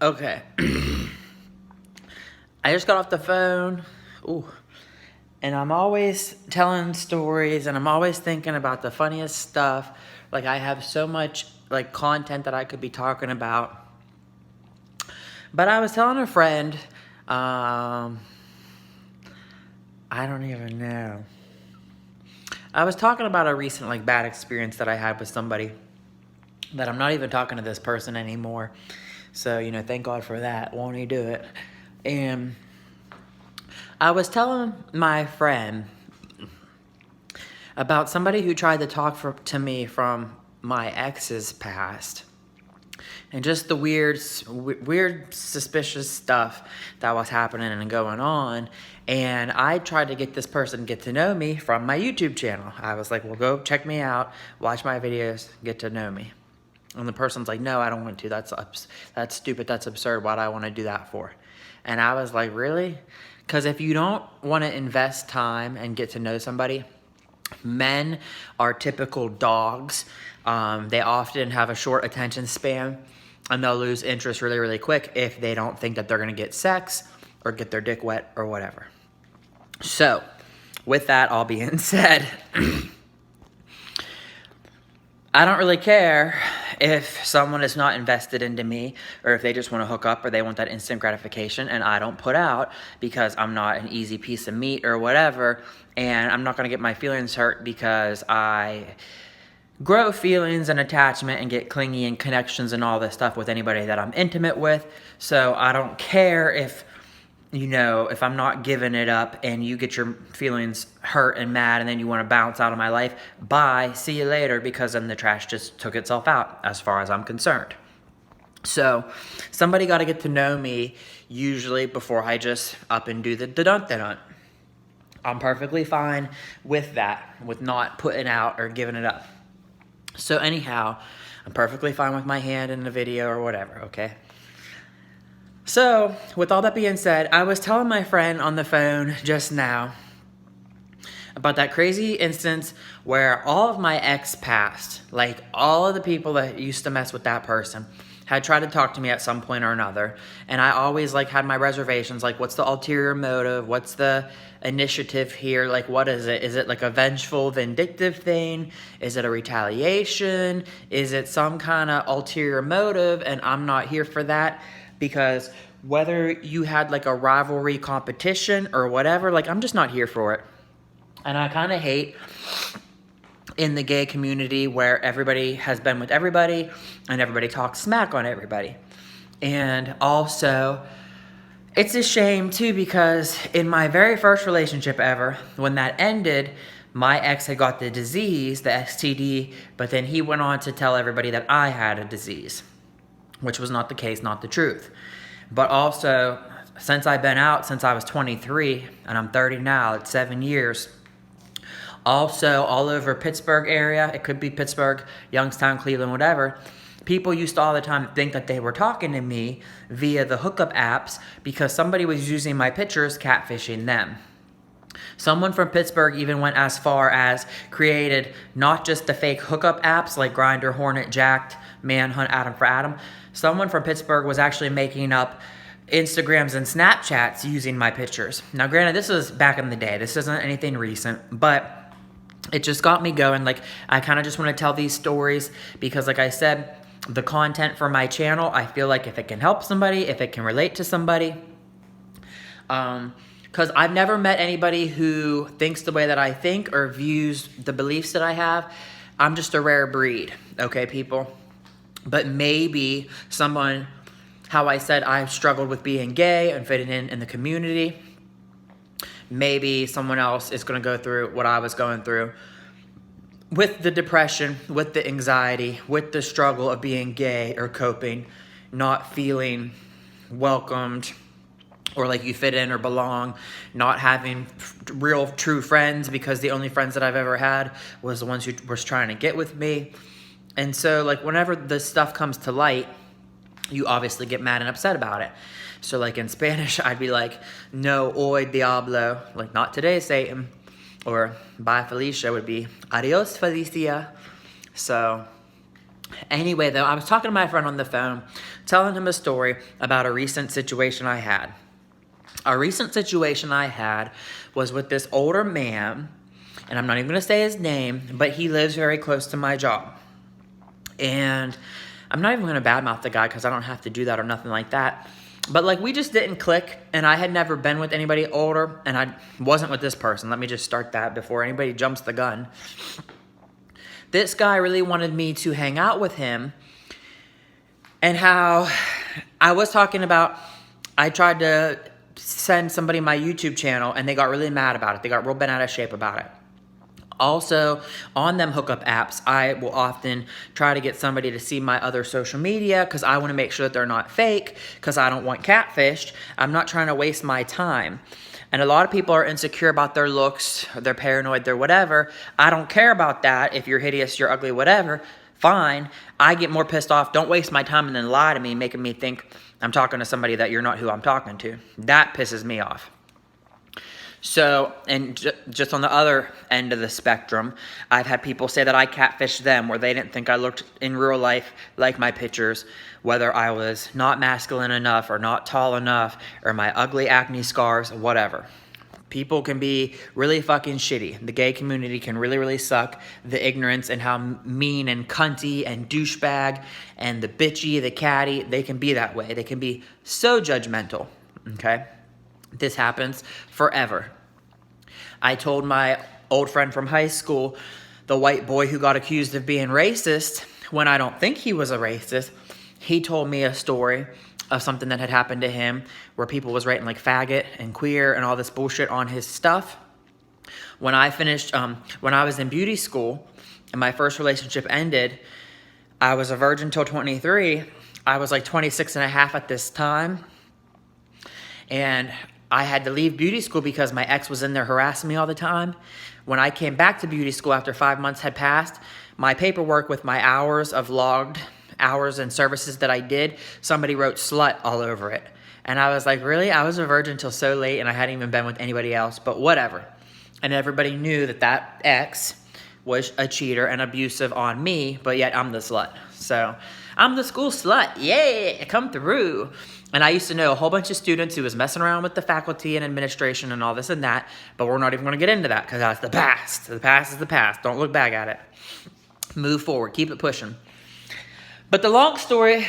Okay. I just got off the phone. Ooh. And I'm always telling stories and I'm always thinking about the funniest stuff. Like, I have so much like content that I could be talking about. But I was telling a friend, I don't even know. I was talking about a recent like bad experience that I had with somebody that I'm not even talking to this person anymore. So, you know, thank God for that. Won't he do it? And I was telling my friend about somebody who tried to talk to me from my ex's past. And just the weird, suspicious stuff that was happening and going on. And I tried to get this person to get to know me from my YouTube channel. I was like, well, go check me out, watch my videos, get to know me. And the person's like, no, I don't want to. That's stupid. That's absurd. Why do I want to do that for? And I was like, really? Because if you don't want to invest time and get to know somebody, men are typical dogs. They often have a short attention span, and they'll lose interest really, really quick if they don't think that they're going to get sex or get their dick wet or whatever. So, with that all being said, I don't really care if someone is not invested into me or if they just want to hook up or they want that instant gratification and I don't put out because I'm not an easy piece of meat or whatever, and I'm not going to get my feelings hurt because I grow feelings and attachment and get clingy and connections and all this stuff with anybody that I'm intimate with. So I don't care if, you know, if I'm not giving it up and you get your feelings hurt and mad and then you want to bounce out of my life. Bye, see you later, because then the trash just took itself out as far as I'm concerned. So somebody got to get to know me usually before I just up and do the da-dun-da-dun. I'm perfectly fine with that, with not putting out or giving it up. So anyhow, I'm perfectly fine with my hand in the video or whatever, okay? So, with all that being said, I was telling my friend on the phone just now about that crazy instance where all of my ex past, like all of the people that used to mess with that person, had tried to talk to me at some point or another, and I always like had my reservations, like what's the ulterior motive, what's the initiative here, like what is it? Is it like a vengeful, vindictive thing? Is it a retaliation? Is it some kind of ulterior motive? And I'm not here for that, because whether you had like a rivalry competition or whatever, like I'm just not here for it. And I kind of hate in the gay community where everybody has been with everybody and everybody talks smack on everybody. And also, it's a shame too, because in my very first relationship ever, when that ended, my ex had got the disease, the STD, but then he went on to tell everybody that I had a disease, which was not the case, not the truth. But also, since I've been out since I was 23, and I'm 30 now, it's 7 years. Also, all over Pittsburgh area, it could be Pittsburgh, Youngstown, Cleveland, whatever, people used to all the time think that they were talking to me via the hookup apps because somebody was using my pictures, catfishing them. Someone from Pittsburgh even went as far as created not just the fake hookup apps like Grindr, Hornet, Jacked, Manhunt, Adam for Adam. Someone from Pittsburgh was actually making up Instagrams and Snapchats using my pictures. Now, granted, this was back in the day. This isn't anything recent, but it just got me going. Like, I kind of just want to tell these stories because, like I said, the content for my channel, I feel like if it can help somebody, if it can relate to somebody, because I've never met anybody who thinks the way that I think or views the beliefs that I have. I'm just a rare breed, okay, people? But maybe someone, how I said I've struggled with being gay and fitting in the community, maybe someone else is going to go through what I was going through with the depression, with the anxiety, with the struggle of being gay or coping, not feeling welcomed or like you fit in or belong, not having real true friends because the only friends that I've ever had was the ones who was trying to get with me. And so, like, whenever this stuff comes to light, you obviously get mad and upset about it. So, like, in Spanish, I'd be like, no hoy diablo, like, not today, Satan. Or bye, Felicia would be adios, Felicia. So, Anyway, though, I was talking to my friend on the phone, telling him a story about a recent situation I had. A recent situation I had was with this older man, and I'm not even going to say his name, but he lives very close to my job. And I'm not even going to badmouth the guy because I don't have to do that or nothing like that. But like, we just didn't click, and I had never been with anybody older, and I wasn't with this person. Let me just start that before anybody jumps the gun. This guy really wanted me to hang out with him, and how I was talking about, I tried to send somebody my YouTube channel, and they got really mad about it. They got real bent out of shape about it. Also, on them hookup apps, I will often try to get somebody to see my other social media because I want to make sure that they're not fake, because I don't want catfished. I'm not trying to waste my time. And a lot of people are insecure about their looks, or they're paranoid, they're whatever. I don't care about that. If you're hideous, you're ugly, whatever, fine. I get more pissed off. Don't waste my time and then lie to me, making me think I'm talking to somebody that you're not who I'm talking to. That pisses me off. So, and just on the other end of the spectrum, I've had people say that I catfished them, where they didn't think I looked in real life like my pictures, whether I was not masculine enough or not tall enough, or my ugly acne scars, whatever. People can be really fucking shitty. The gay community can really, really suck. The ignorance and how mean and cunty and douchebag and the bitchy, the catty, they can be that way. They can be so judgmental, okay? This happens forever. I told my old friend from high school, the white boy who got accused of being racist, when I don't think he was a racist, he told me a story of something that had happened to him where people was writing like faggot and queer and all this bullshit on his stuff. When I finished, when I was in beauty school and my first relationship ended, I was a virgin till 23. I was like 26 and a half at this time. And I had to leave beauty school because my ex was in there harassing me all the time. When I came back to beauty school after 5 months had passed, my paperwork with my hours of logged hours and services that I did, somebody wrote slut all over it. And I was like, really? I was a virgin till so late and I hadn't even been with anybody else, but whatever. And everybody knew that that ex was a cheater and abusive on me, but yet I'm the slut. So I'm the school slut. Yeah, come through. And I used to know a whole bunch of students who was messing around with the faculty and administration and all this and that, but we're not even going to get into that because that's the past. The past is the past. Don't look back at it. Move forward. Keep it pushing. But the long story,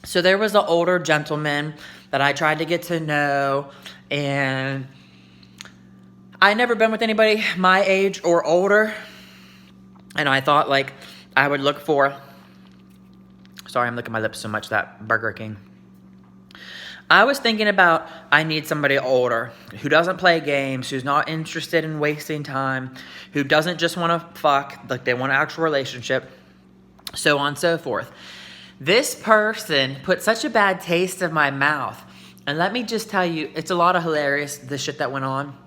so there was an older gentleman that I tried to get to know, and I never been with anybody my age or older, and I thought like I would look for, sorry, I'm licking my lips so much, that Burger King. I was thinking about, I need somebody older, who doesn't play games, who's not interested in wasting time, who doesn't just want to fuck, like they want an actual relationship, so on and so forth. This person put such a bad taste in my mouth. And let me just tell you, it's a lot of hilarious, the shit that went on.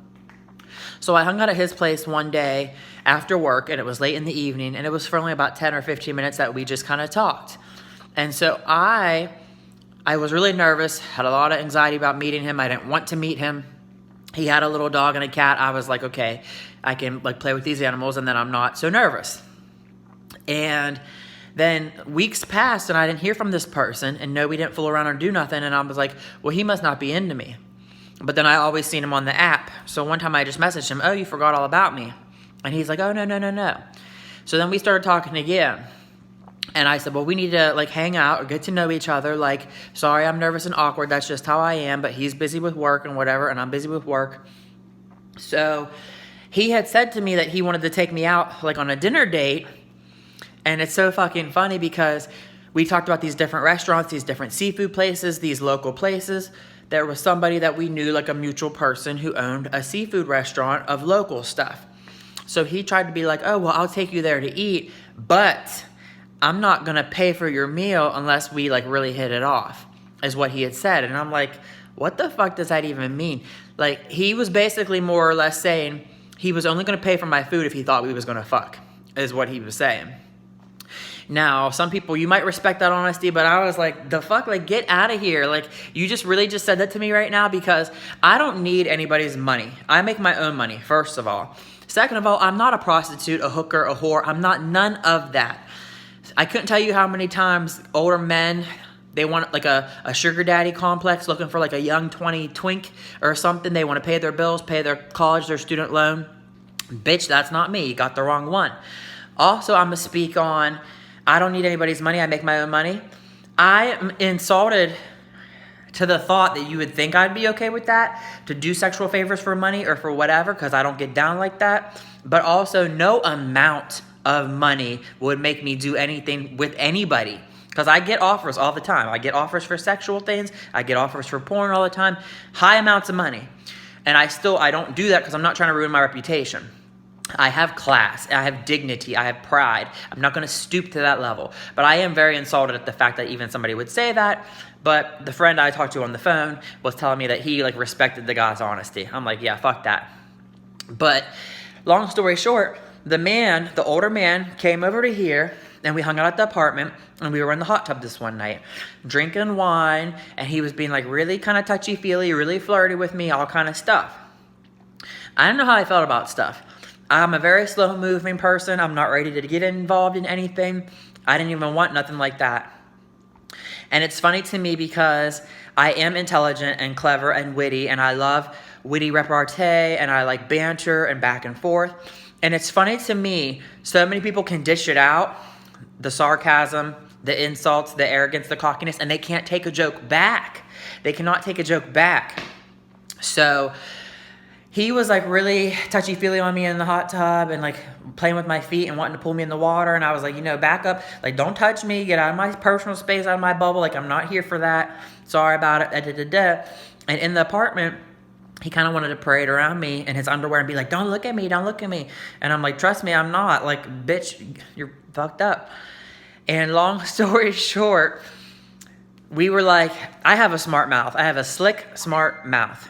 So I hung out at his place one day after work, and it was late in the evening, and it was for only about 10 or 15 minutes that we just kind of talked. And so I was really nervous, had a lot of anxiety about meeting him. I didn't want to meet him. He had a little dog and a cat. I was like, okay, I can like play with these animals, and then I'm not so nervous. And then weeks passed, and I didn't hear from this person, and no, we didn't fool around or do nothing, and I was like, well, he must not be into me. But then I always seen him on the app, so one time I just messaged him, oh, you forgot all about me. And he's like, oh, no. So then we started talking again, and I said, well, we need to like hang out or get to know each other. Like, sorry, I'm nervous and awkward, that's just how I am, but he's busy with work and whatever, and I'm busy with work. So he had said to me that he wanted to take me out like on a dinner date. And it's so fucking funny because we talked about these different restaurants, these different seafood places, these local places. There was somebody that we knew, like a mutual person, who owned a seafood restaurant of local stuff. So he tried to be like, oh, well, I'll take you there to eat, but I'm not going to pay for your meal unless we like really hit it off, is what he had said. And I'm like, what the fuck does that even mean? Like, he was basically more or less saying he was only going to pay for my food if he thought we was going to fuck, is what he was saying. Now, some people, you might respect that honesty, but I was like, the fuck, like, get out of here. Like, you just really just said that to me right now, because I don't need anybody's money. I make my own money, first of all. Second of all, I'm not a prostitute, a hooker, a whore. I'm not none of that. I couldn't tell you how many times older men, they want like a sugar daddy complex, looking for like a young 20 twink or something. They want to pay their bills, pay their college, their student loan. Bitch, that's not me. You got the wrong one. Also, I'm going to speak on, I don't need anybody's money. I make my own money. I am insulted to the thought that you would think I'd be okay with that, to do sexual favors for money or for whatever, because I don't get down like that. But also, no amount of money would make me do anything with anybody, because I get offers all the time. I get offers for sexual things. I get offers for porn all the time. High amounts of money. And I don't do that because I'm not trying to ruin my reputation. I have class, I have dignity, I have pride. I'm not going to stoop to that level. But I am very insulted at the fact that even somebody would say that. But the friend I talked to on the phone was telling me that he like respected the guy's honesty. I'm like, yeah, fuck that. But long story short, the older man came over to here, and we hung out at the apartment, and we were in the hot tub this one night, drinking wine, and he was being like really kind of touchy-feely, really flirty with me, all kind of stuff. I don't know how I felt about stuff. I'm a very slow-moving person. I'm not ready to get involved in anything. I didn't even want nothing like that. And it's funny to me because I am intelligent and clever and witty, and I love witty repartee, and I like banter and back and forth. And it's funny to me, so many people can dish it out, the sarcasm, the insults, the arrogance, the cockiness, and they can't take a joke back. They cannot take a joke back. So he was like really touchy-feely on me in the hot tub and like playing with my feet and wanting to pull me in the water. And I was like, back up. Like, don't touch me. Get out of my personal space, out of my bubble. Like, I'm not here for that. Sorry about it. And in the apartment, he kind of wanted to parade around me in his underwear and be like, don't look at me, don't look at me. And I'm like, trust me, I'm not. Like, bitch, you're fucked up. And long story short, we were like, I have a smart mouth. I have a slick, smart mouth.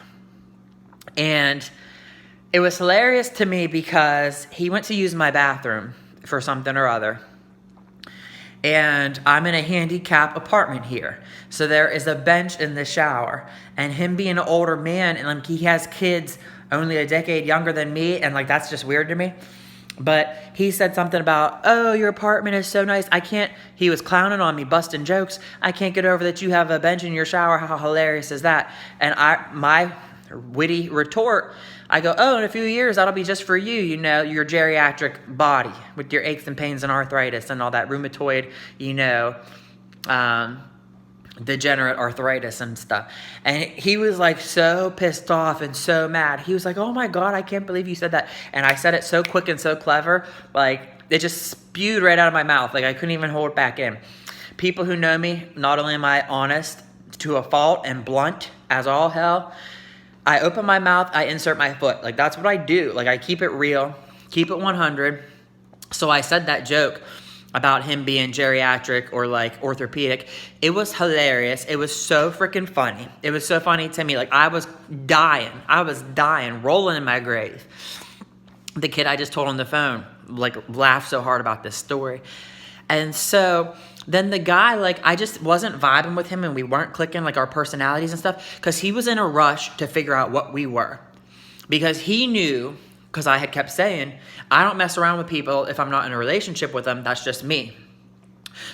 And it was hilarious to me because he went to use my bathroom for something or other. And I'm in a handicap apartment here. So there is a bench in the shower. And him being an older man, and like he has kids only a decade younger than me, and like that's just weird to me. But he said something about, oh, your apartment is so nice. He was clowning on me, busting jokes. I can't get over that you have a bench in your shower. How hilarious is that? And my witty retort, I go, oh, in a few years, that'll be just for you, your geriatric body with your aches and pains and arthritis and all that rheumatoid, degenerate arthritis and stuff. And he was like so pissed off and so mad. He was like, oh my God, I can't believe you said that. And I said it so quick and so clever, like it just spewed right out of my mouth. Like I couldn't even hold it back in. People who know me, not only am I honest to a fault and blunt as all hell, I open my mouth, I insert my foot. Like, that's what I do. Like, I keep it real, keep it 100. So I said that joke about him being geriatric or, like, orthopedic. It was hilarious. It was so freaking funny. It was so funny to me. Like, I was dying, rolling in my grave. The kid I just told on the phone, like, laughed so hard about this story. And so then the guy, like, I just wasn't vibing with him and we weren't clicking, like, our personalities and stuff, because he was in a rush to figure out what we were. Because he knew, because I had kept saying, I don't mess around with people if I'm not in a relationship with them. That's just me.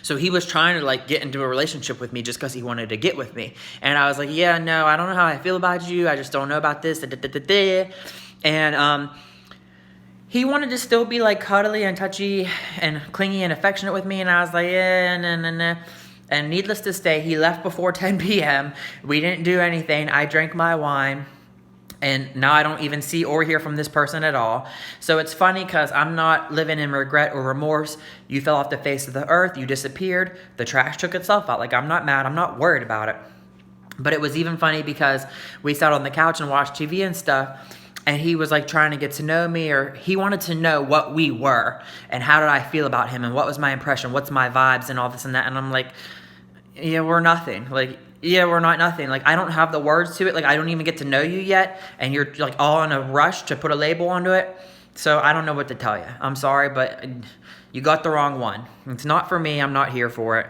So he was trying to, like, get into a relationship with me just because he wanted to get with me. And I was like, yeah, no, I don't know how I feel about you. I just don't know about this. And he wanted to still be like cuddly and touchy and clingy and affectionate with me. And I was like, yeah, nah. And needless to say, he left before 10 p.m. We didn't do anything. I drank my wine. And now I don't even see or hear from this person at all. So it's funny because I'm not living in regret or remorse. You fell off the face of the earth. You disappeared. The trash took itself out. Like, I'm not mad. I'm not worried about it. But it was even funny because we sat on the couch and watched TV and stuff. And he was like trying to get to know me, or he wanted to know what we were and how did I feel about him and what was my impression, what's my vibes and all this and that. And I'm like, yeah, we're nothing. Like, yeah, we're not nothing. Like, I don't have the words to it. Like, I don't even get to know you yet. And you're like all in a rush to put a label onto it. So I don't know what to tell you. I'm sorry, but you got the wrong one. It's not for me. I'm not here for it.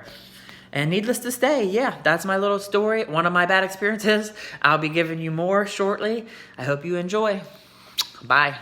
And needless to say, yeah, that's my little story. One of my bad experiences. I'll be giving you more shortly. I hope you enjoy. Bye.